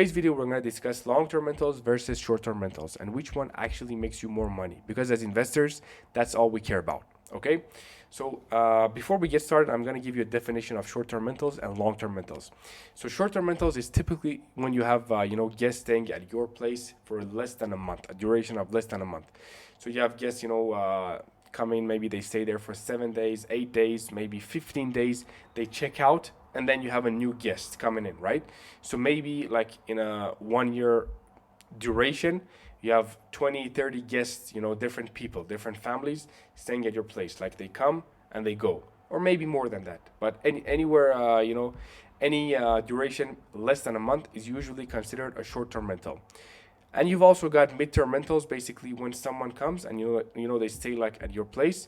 Today's video, we're going to discuss long-term rentals versus short-term rentals and which one actually makes you more money. Because as investors, that's all we care about. Okay. So before we get started, I'm going to give you a definition of short-term rentals and long-term rentals. So short-term rentals is typically when you have guests staying at your place for less than a month, a duration of less than a month. So you have guests come in, maybe they stay there for 7 days, 8 days, maybe 15 days. They check out, and then you have a new guest coming in, right? So maybe like in a 1 year duration, you have 20, 30 guests, different people, different families staying at your place. Like they come and they go, or maybe more than that. But anywhere, any duration less than a month is usually considered a short-term rental. And you've also got mid-term rentals, basically when someone comes and they stay like at your place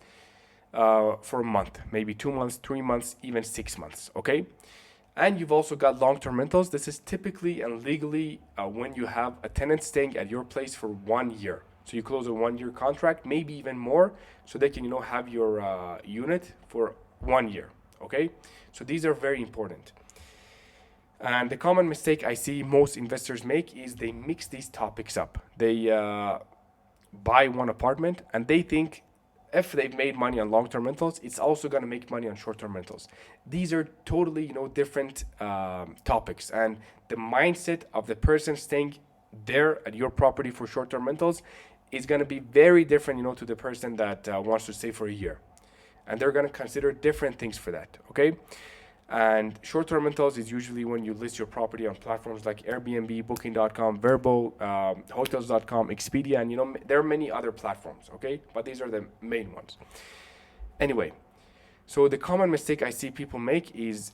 for a month, maybe 2 months, 3 months, even 6 months. Okay. And you've also got long-term rentals. This is typically and legally when you have a tenant staying at your place for 1 year. So you close a 1 year contract, maybe even more, so they can have your unit for 1 year. Okay. So these are very important. And the common mistake I see most investors make is they mix these topics up. They buy one apartment and they think if they've made money on long-term rentals, it's also going to make money on short-term rentals. These are totally, different topics, and the mindset of the person staying there at your property for short-term rentals is going to be very different, to the person that wants to stay for a year, and they're going to consider different things for that. Okay. And short-term rentals is usually when you list your property on platforms like Airbnb, Booking.com, Verbo, Hotels.com, Expedia, and there are many other platforms. Okay, but these are the main ones. Anyway, so the common mistake I see people make is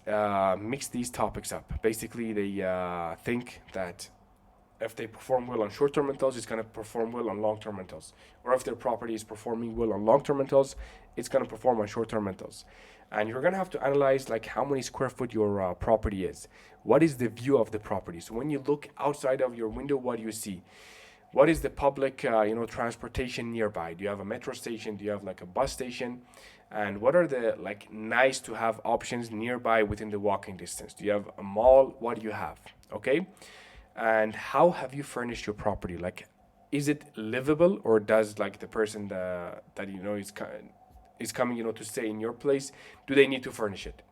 mix these topics up. Basically, they think that if they perform well on short-term rentals, it's going to perform well on long-term rentals. Or if their property is performing well on long-term rentals, it's going to perform on short-term rentals. And you're going to have to analyze like how many square foot your property is. What is the view of the property? So when you look outside of your window, what do you see? What is the public, transportation nearby? Do you have a metro station? Do you have like a bus station? And what are the like nice to have options nearby within the walking distance? Do you have a mall? What do you have? Okay. And how have you furnished your property? Like, is it livable, or does like the person that is coming to stay in your place, do they need to furnish it?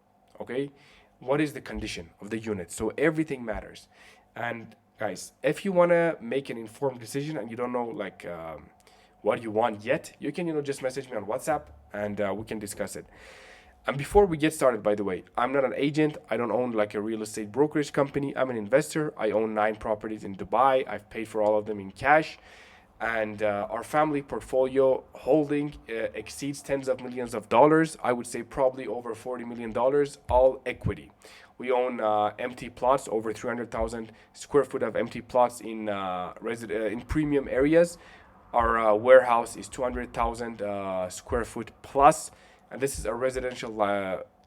Okay. What is the condition of the unit? So everything matters. And guys, if you want to make an informed decision and you don't know like what you want yet, you can just message me on WhatsApp, and we can discuss it. And before we get started, by the way, I'm not an agent. I don't own like a real estate brokerage company. I'm an investor. I own 9 properties in Dubai. I've paid for all of them in cash. And our family portfolio holding exceeds tens of millions of dollars. I would say probably over $40 million, all equity. We own empty plots, over 300,000 square foot of empty plots in premium areas. Our warehouse is 200,000 square foot plus, and this is a residential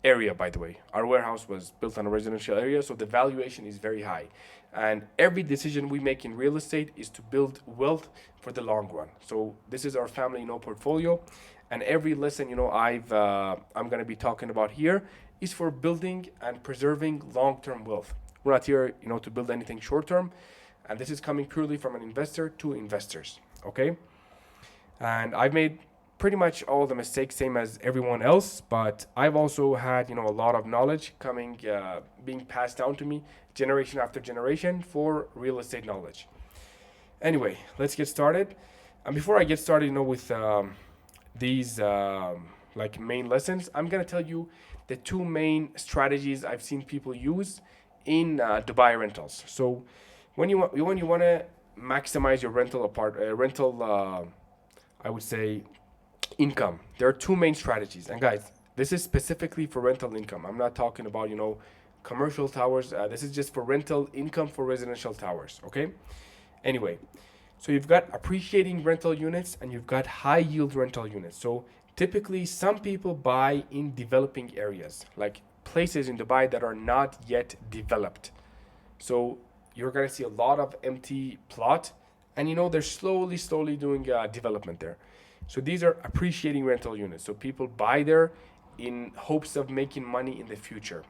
area, by the way. Our warehouse was built on a residential area, so the valuation is very high. And every decision we make in real estate is to build wealth for the long run. So this is our family, portfolio, and every lesson, I'm gonna be talking about here is for building and preserving long-term wealth. We're not here, to build anything short-term, and this is coming purely from an investor to investors. Okay, and I've made pretty much all the mistakes same as everyone else, but I've also had a lot of knowledge coming being passed down to me generation after generation for real estate knowledge. Anyway, let's get started. And before I get started with these like main lessons, I'm gonna tell you the 2 main strategies I've seen people use in Dubai rentals. So when you want to maximize your rental I would say income, there are 2 main strategies. And guys, this is specifically for rental income. I'm not talking about commercial towers. This is just for rental income for residential towers. Okay. Anyway, so you've got appreciating rental units and you've got high yield rental units. So typically some people buy in developing areas, like places in Dubai that are not yet developed. So you're going to see a lot of empty plot, and they're slowly doing development there. So these are appreciating rental units. So people buy there in hopes of making money in the future.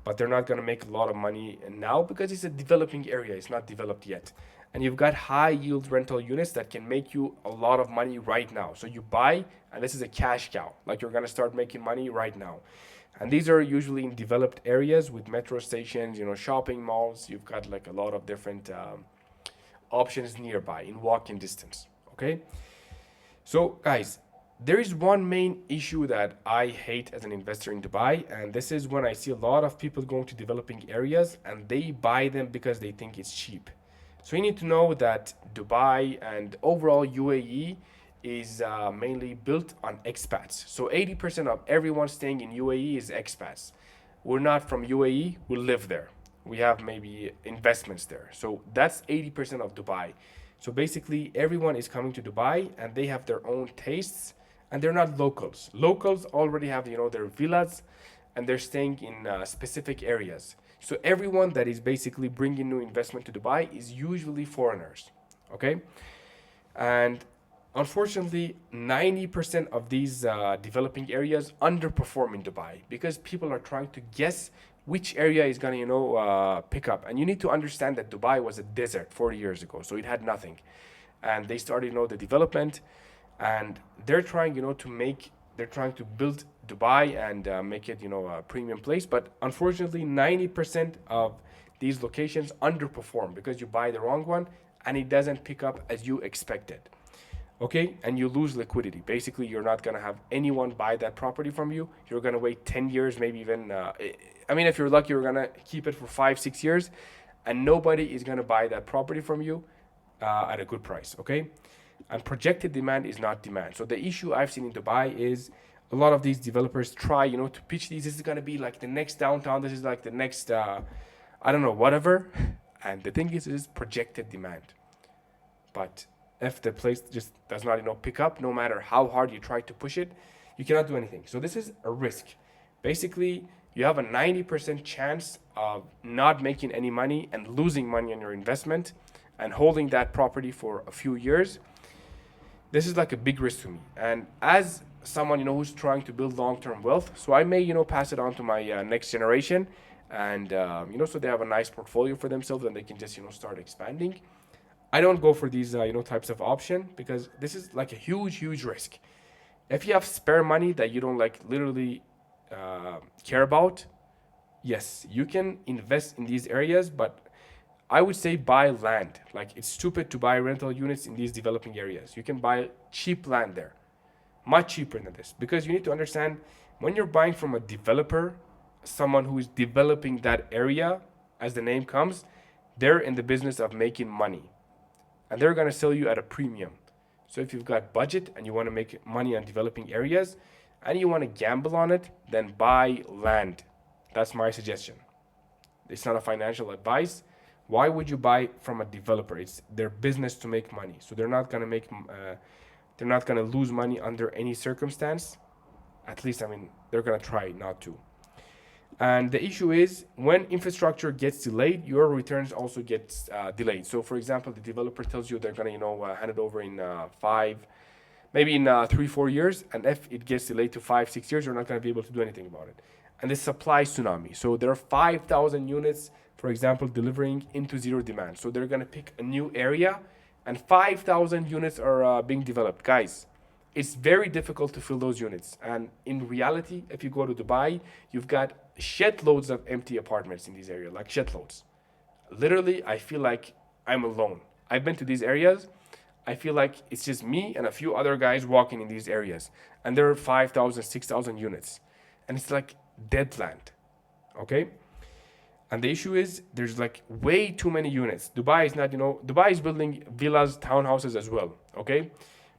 but they're not going to make a lot of money now because it's a developing area. It's not developed yet. And you've got high yield rental units that can make you a lot of money right now. So you buy, and this is a cash cow. Like you're going to start making money right now. And these are usually in developed areas with metro stations, shopping malls. You've got like a lot of different options nearby in walking distance. Okay. So, guys, there is one main issue that I hate as an investor in Dubai, and this is when I see a lot of people going to developing areas and they buy them because they think it's cheap. So, you need to know that Dubai and overall UAE is mainly built on expats. So, 80% of everyone staying in UAE is expats. We're not from UAE, we live there. We have maybe investments there. So, that's 80% of Dubai. So basically, everyone is coming to Dubai and they have their own tastes, and they're not locals. Locals already have, their villas, and they're staying in specific areas. So everyone that is basically bringing new investment to Dubai is usually foreigners. Okay, and unfortunately, 90% of these developing areas underperform in Dubai because people are trying to guess which area is gonna pick up. And you need to understand that Dubai was a desert 40 years ago, so it had nothing, and they started the development, and they're trying they're trying to build Dubai and make it a premium place. But unfortunately, 90% of these locations underperform because you buy the wrong one and it doesn't pick up as you expected. Okay, and you lose liquidity. Basically, you're not gonna have anyone buy that property from you. You're gonna wait 10 years, maybe even I mean, if you're lucky, you're gonna keep it for 5 6 years, and nobody is gonna buy that property from you at a good price. Okay, and projected demand is not demand. So the issue I've seen in Dubai is a lot of these developers try to pitch these. This is gonna be like the next downtown. This is like the next I don't know, whatever. And the thing is projected demand. But if the place just does not pick up, no matter how hard you try to push it, you cannot do anything. So this is a risk. Basically, you have a 90% chance of not making any money and losing money on your investment and holding that property for a few years. This is like a big risk to me. And as someone who's trying to build long-term wealth, so I may pass it on to my next generation, and so they have a nice portfolio for themselves and they can just start expanding. I don't go for these types of option because this is like a huge risk. If you have spare money that you don't like literally care about, yes, you can invest in these areas, but I would say buy land. Like, it's stupid to buy rental units in these developing areas. You can buy cheap land there, much cheaper than this, because you need to understand, when you're buying from a developer, someone who is developing that area, as the name comes, they're in the business of making money, and they're going to sell you at a premium. So if you've got budget and you want to make money on developing areas and you want to gamble on it, then buy land. That's my suggestion. It's not a financial advice. Why would you buy from a developer? It's their business to make money. So they're not going to they're not going to lose money under any circumstance. At least, I mean, they're going to try not to. And the issue is, when infrastructure gets delayed, your returns also get delayed. So, for example, the developer tells you they're going to, hand it over in maybe in 3 4 years, and if it gets delayed to 5 6 years, you're not going to be able to do anything about it. And this supply tsunami. So there are 5,000 units, for example, delivering into zero demand. So they're going to pick a new area, and 5,000 units are being developed, guys. It's very difficult to fill those units. And in reality, if you go to Dubai, you've got shed loads of empty apartments in these areas, like shed loads. Literally, I feel like I'm alone. I've been to these areas. I feel like it's just me and a few other guys walking in these areas. And there are 5,000, 6,000 units. And it's like dead land. Okay? And the issue is, there's like way too many units. Dubai is not, Dubai is building villas, townhouses as well. Okay?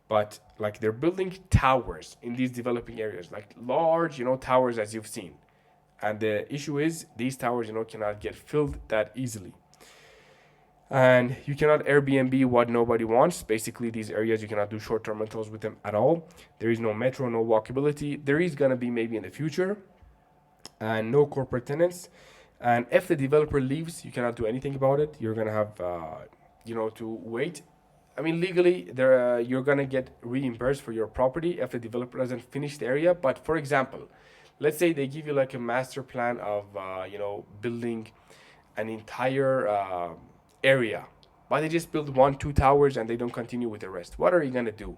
But like, they're building towers in these developing areas, like large, towers, as you've seen. And the issue is, these towers, cannot get filled that easily. And you cannot Airbnb what nobody wants. Basically, these areas, you cannot do short-term rentals with them at all. There is no metro, no walkability. There is going to be maybe in the future. And no corporate tenants. And if the developer leaves, you cannot do anything about it. You're going to have, to wait. I mean, legally, you're going to get reimbursed for your property if the developer doesn't finish the area. But for example, let's say they give you like a master plan of building an entire area, but they just build one, two towers and they don't continue with the rest. What are you gonna do?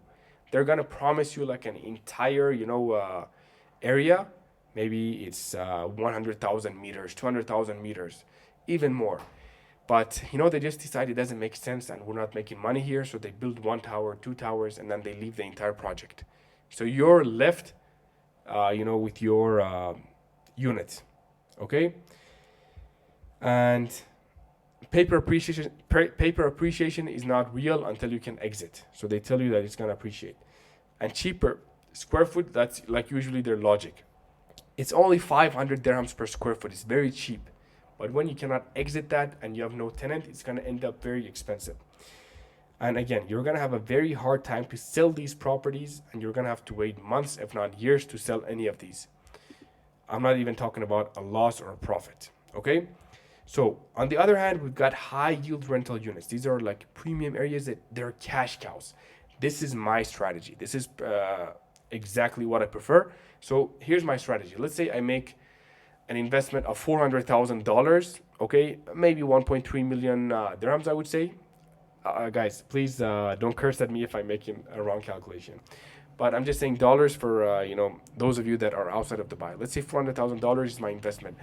They're gonna promise you like an entire area. Maybe it's 100,000 meters, 200,000 meters, even more. But they just decide it doesn't make sense and we're not making money here, so they build one tower, two towers, and then they leave the entire project. So you're left, with your unit, okay? And paper appreciation is not real until you can exit. So they tell you that it's gonna appreciate. And cheaper square foot, that's like usually their logic. It's only 500 dirhams per square foot. It's very cheap. But when you cannot exit that and you have no tenant, it's going to end up very expensive. And again, you're going to have a very hard time to sell these properties, and you're going to have to wait months, if not years, to sell any of these. I'm not even talking about a loss or a profit. Okay? So, on the other hand, we've got high yield rental units. These are like premium areas that they're cash cows. This is my strategy. This is exactly what I prefer. So, here's my strategy. Let's say I make an investment of $400,000, okay, maybe 1.3 million dirhams, I would say. Guys, please don't curse at me if I'm making a wrong calculation. But I'm just saying dollars for those of you that are outside of Dubai. Let's say $400,000 is my investment.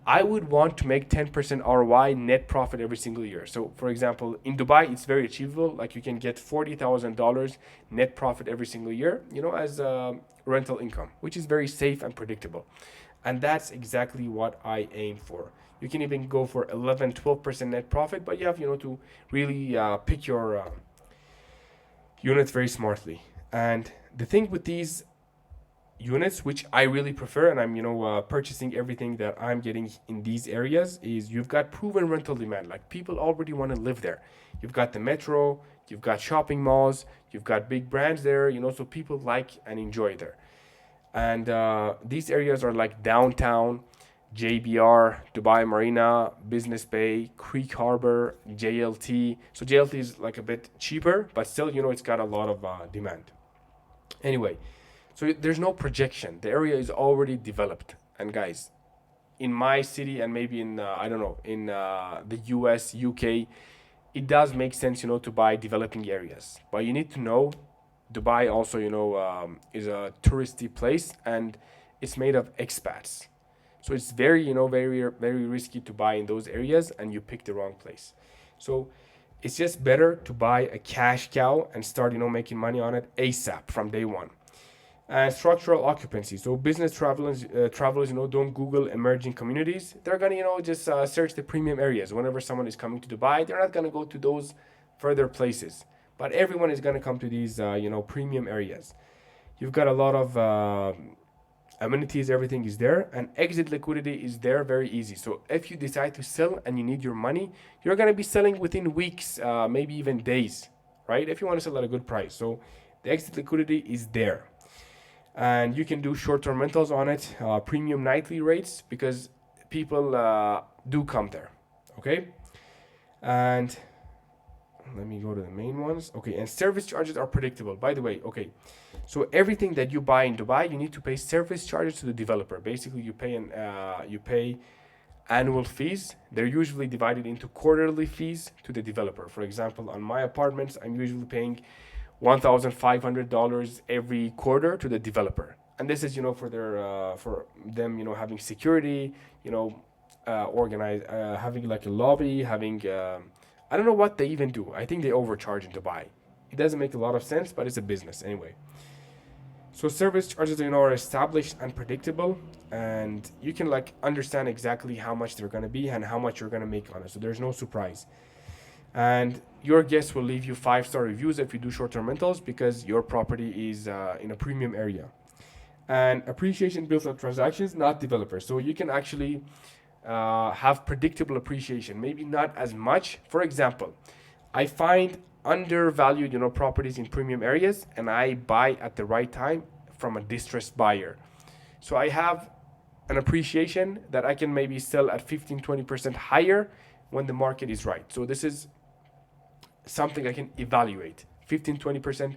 I would want to make 10% ROI net profit every single year. So, for example, in Dubai, it's very achievable. Like you can get $40,000 net profit every single year, as rental income, which is very safe and predictable. And that's exactly what I aim for. You can even go for 11-12% net profit, but you have to really pick your units very smartly. And the thing with these units, which I really prefer, and I'm purchasing everything that I'm getting in these areas, is you've got proven rental demand. Like people already want to live there. You've got the metro, you've got shopping malls, you've got big brands there, so people like and enjoy there. And these areas are like downtown, JBR, Dubai Marina, Business Bay, Creek Harbor, JLT. So JLT is like a bit cheaper, but still, it's got a lot of demand. Anyway, so there's no projection. The area is already developed. And guys, in my city and maybe in, in the US, UK, it does make sense, to buy developing areas. But you need to know Dubai also, is a touristy place and it's made of expats. So it's very, very, very risky to buy in those areas and you pick the wrong place. So it's just better to buy a cash cow and start, making money on it ASAP from day one. And structural occupancy. So business travelers, don't Google emerging communities. They're gonna, just search the premium areas. Whenever someone is coming to Dubai, they're not gonna go to those further places. But everyone is going to come to these, premium areas. You've got a lot of amenities, everything is there, and exit liquidity is there very easy. So if you decide to sell and you need your money, you're going to be selling within weeks, maybe even days, right? If you want to sell at a good price. So the exit liquidity is there. And you can do short-term rentals on it, premium nightly rates, because people do come there, okay? And let me go to the main ones. Okay, and service charges are predictable. By the way, okay, so everything that you buy in Dubai, you need to pay service charges to the developer. Basically, you pay annual fees. They're usually divided into quarterly fees to the developer. For example, on my apartments, I'm usually paying $1,500 every quarter to the developer, and this is for them having security, having like a lobby, having I don't know what they even do. I think they overcharge in Dubai. It doesn't make a lot of sense, but it's a business anyway. So service charges, are established and predictable, and you can understand exactly how much they're gonna be and how much you're gonna make on it. So there's no surprise. And your guests will leave you 5-star reviews if you do short-term rentals because your property is in a premium area. And appreciation built on transactions, not developers. So you can actually have predictable appreciation, maybe not as much. For example, I find undervalued, properties in premium areas, and I buy at the right time from a distressed buyer. So I have an appreciation that I can maybe sell at 15-20% higher when the market is right. So this is something I can evaluate. 15-20%